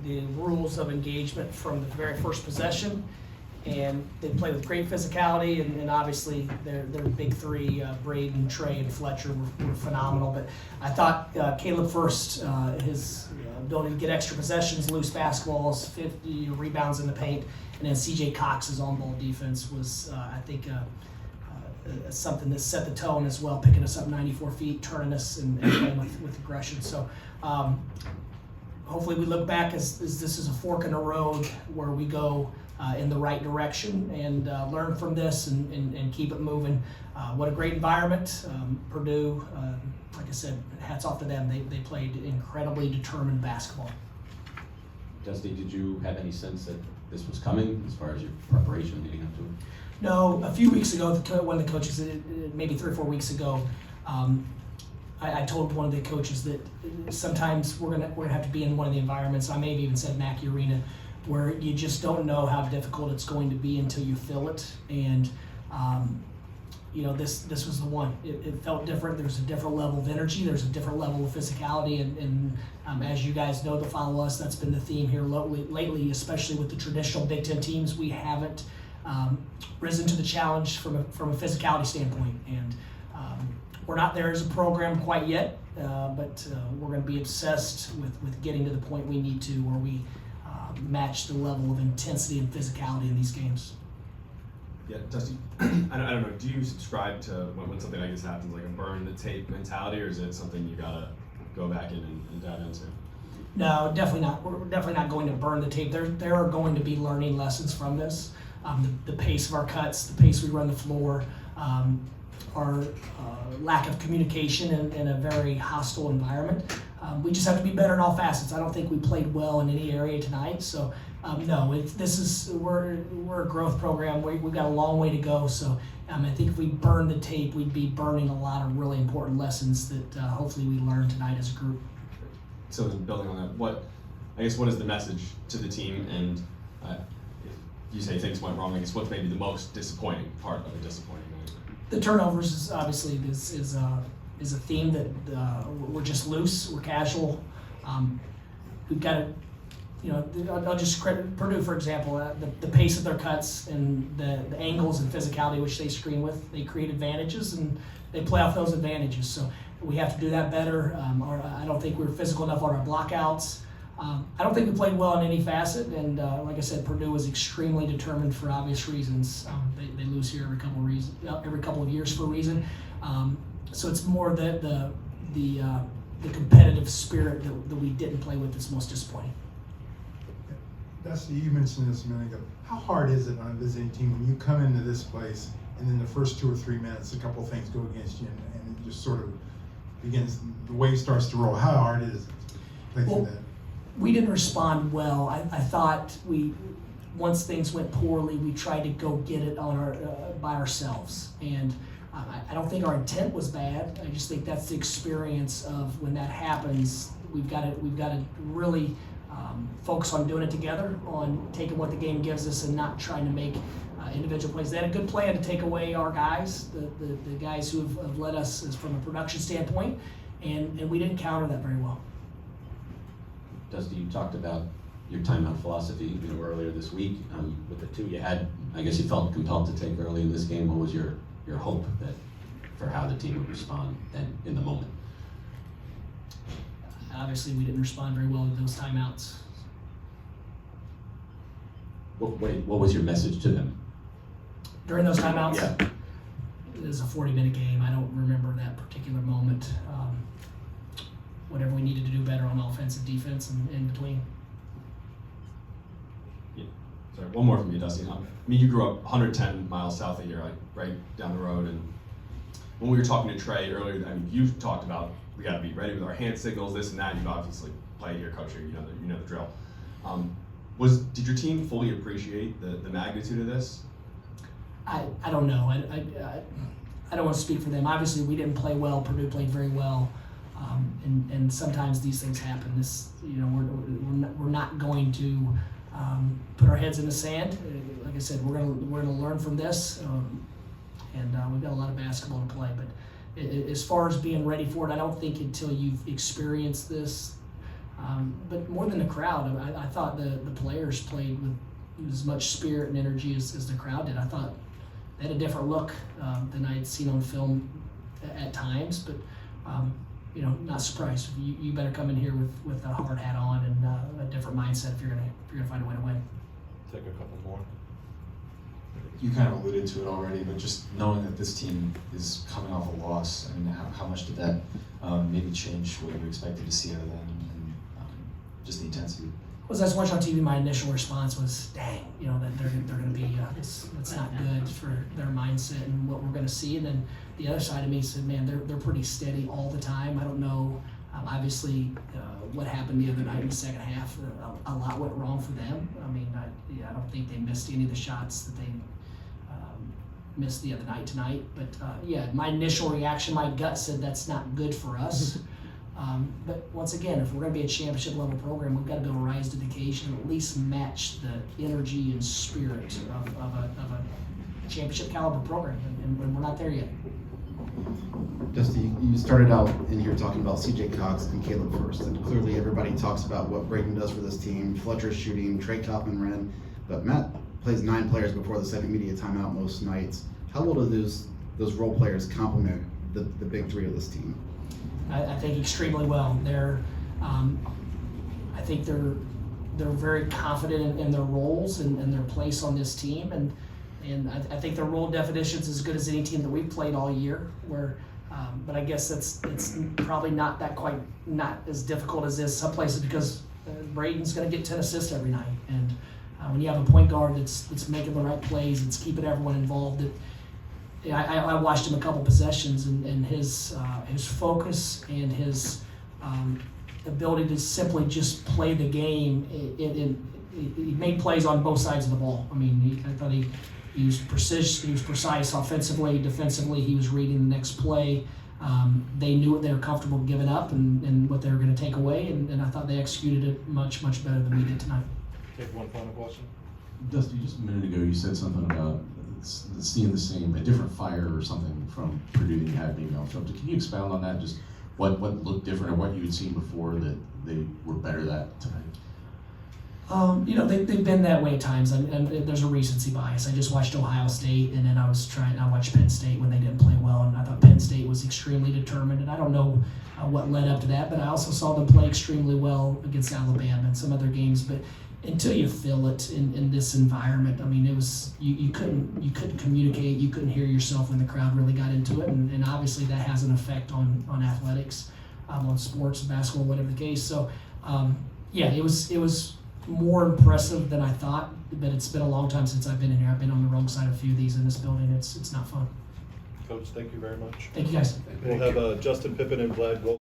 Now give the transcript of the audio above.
the rules of engagement from the very first possession, and they play with great physicality, and obviously their big three, Braden, Trey, and Fletcher were phenomenal. But I thought Caleb First, his ability to get extra possessions, loose basketballs, 50 rebounds in the paint, and then CJ Cox's on-ball defense was, I think, something that set the tone as well, picking us up 94 feet, turning us, and playing with aggression. So hopefully we look back as this is a fork in the road where we go in the right direction and learn from this and keep it moving. What a great environment. Purdue, like I said, hats off to them. They played incredibly determined basketball. Dusty, did you have any sense that this was coming as far as your preparation leading up to it? No, a few weeks ago, one of the coaches, maybe 3 or 4 weeks ago, I told one of the coaches that sometimes we're gonna have to be in one of the environments. I may have even said Mackey Arena, where you just don't know how difficult it's going to be until you feel it. And this was the one. It felt different. There's a different level of energy. There's a different level of physicality. And as you guys know that follow us, that's been the theme here lately, especially with the traditional Big Ten teams. We haven't risen to the challenge from a physicality standpoint. And we're not there as a program quite yet, but we're going to be obsessed with getting to the point we need to, where we match the level of intensity and physicality in these games. Yeah, Dusty, I don't know, do you subscribe to when something like this happens, like a burn the tape mentality, or is it something you gotta go back in and dive into? No, definitely not. We're definitely not going to burn the tape. There are going to be learning lessons from this. The pace of our cuts, the pace we run the floor, our lack of communication in a very hostile environment. We just have to be better in all facets. I don't think we played well in any area tonight. So no, we're a growth program. We've got a long way to go. So I think if we burn the tape, we'd be burning a lot of really important lessons that hopefully we learn tonight as a group. So building on that, what is the message to the team? And if you say things went wrong, I guess what's maybe the most disappointing part of a disappointing night? The turnovers is obviously is a theme that we're just loose, we're casual. We've got to, I'll just credit Purdue, for example, the pace of their cuts and the angles and physicality which they screen with, they create advantages and they play off those advantages. So we have to do that better. I don't think we're physical enough on our blockouts. I don't think we played well in any facet, and like I said, Purdue was extremely determined for obvious reasons. They lose here every couple of years for a reason. So it's more the competitive spirit that we didn't play with that's most disappointing. Dusty, you mentioned this a minute ago. How hard is it on a visiting team when you come into this place and then the first 2 or 3 minutes, a couple of things go against you and it just sort of begins, the wave starts to roll? How hard is it to play through that? We didn't respond well. I thought once things went poorly, we tried to go get it on by ourselves. And I don't think our intent was bad. I just think that's the experience of when that happens. We've got to really focus on doing it together, on taking what the game gives us and not trying to make individual plays. They had a good plan to take away our guys, the guys who have led us from a production standpoint, and we didn't counter that very well. Dusty, you talked about your timeout philosophy earlier this week. With the two you had, I guess you felt compelled to take early in this game. What was your hope for how the team would respond then in the moment? Obviously, we didn't respond very well to those timeouts. What was your message to them? During those timeouts? Yeah. It was a 40-minute game. I don't remember that particular moment. Whatever we needed to do better on offense and defense and in between. Yeah. Sorry, one more from you, Dusty. You grew up 110 miles south of here, like right down the road. And when we were talking to Trey earlier, you talked about we got to be ready with our hand signals, this and that. You've obviously played here, coach here, you know the drill. Did your team fully appreciate the magnitude of this? I don't know. I don't want to speak for them. Obviously, we didn't play well. Purdue played very well. And sometimes these things happen. We're not going to put our heads in the sand. Like I said, we're gonna learn from this, and we've got a lot of basketball to play. But as far as being ready for it, I don't think until you've experienced this, But more than the crowd, I thought the players played with as much spirit and energy as the crowd did. I thought they had a different look than I had seen on film at times, but not surprised. You better come in here with a hard hat on and a different mindset if you're gonna find a way to win. Take a couple more. You kind of alluded to it already, but just knowing that this team is coming off a loss, I mean, how much did that maybe change what you expected to see out of them and just the intensity? As I was watching on TV, my initial response was, "Dang, that they're going to be it's not good for their mindset and what we're going to see." And then the other side of me said, "Man, they're pretty steady all the time." I don't know, obviously, what happened the other night in the second half. A lot went wrong for them. I mean, I don't think they missed any of the shots that they missed the other night tonight. But my initial reaction, my gut said that's not good for us. But once again, if we're going to be a championship level program, we've got to be able to rise to the occasion and at least match the energy and spirit of a championship caliber program, and we're not there yet. Dusty, you started out in here talking about CJ Cox and Caleb First, and clearly everybody talks about what Braden does for this team. Fletcher's shooting, Trey Kaufman-Renn, but Matt plays 9 players before the second media timeout most nights. How well do those role players complement the big three of this team? I think extremely well. I think they're very confident in their roles and their place on this team, and I think their role definition is as good as any team that we've played all year. But I guess it's probably not as difficult as this some places because Braden's going to get 10 assists every night, and when you have a point guard that's making the right plays, it's keeping everyone involved. I watched him a couple possessions, and his focus and his ability to simply just play the game. He made plays on both sides of the ball. I mean, I thought he was precise. He was precise offensively, defensively. He was reading the next play. They knew what they were comfortable giving up and what they were going to take away, and I thought they executed it much better than we did tonight. Take one final question. Dusty, just a minute ago you said something about seeing a different fire or something from Purdue than you had maybe on film. Can you expound on that? Just what looked different or what you had seen before that they were better at tonight? They've been that way at times, and there's a recency bias. I just watched Ohio State, and then I watched Penn State when they didn't play well, and I thought Penn State was extremely determined, and I don't know what led up to that, but I also saw them play extremely well against Alabama and some other games, but until you feel it in this environment, I mean, it was you couldn't communicate, you couldn't hear yourself when the crowd really got into it, and obviously that has an effect on athletics, on sports, basketball, whatever the case. So, it was more impressive than I thought, but it's been a long time since I've been in here. I've been on the wrong side of a few of these in this building. It's not fun. Coach, thank you very much. Thank you guys. We'll have Justin Pippen and Vlad Gold.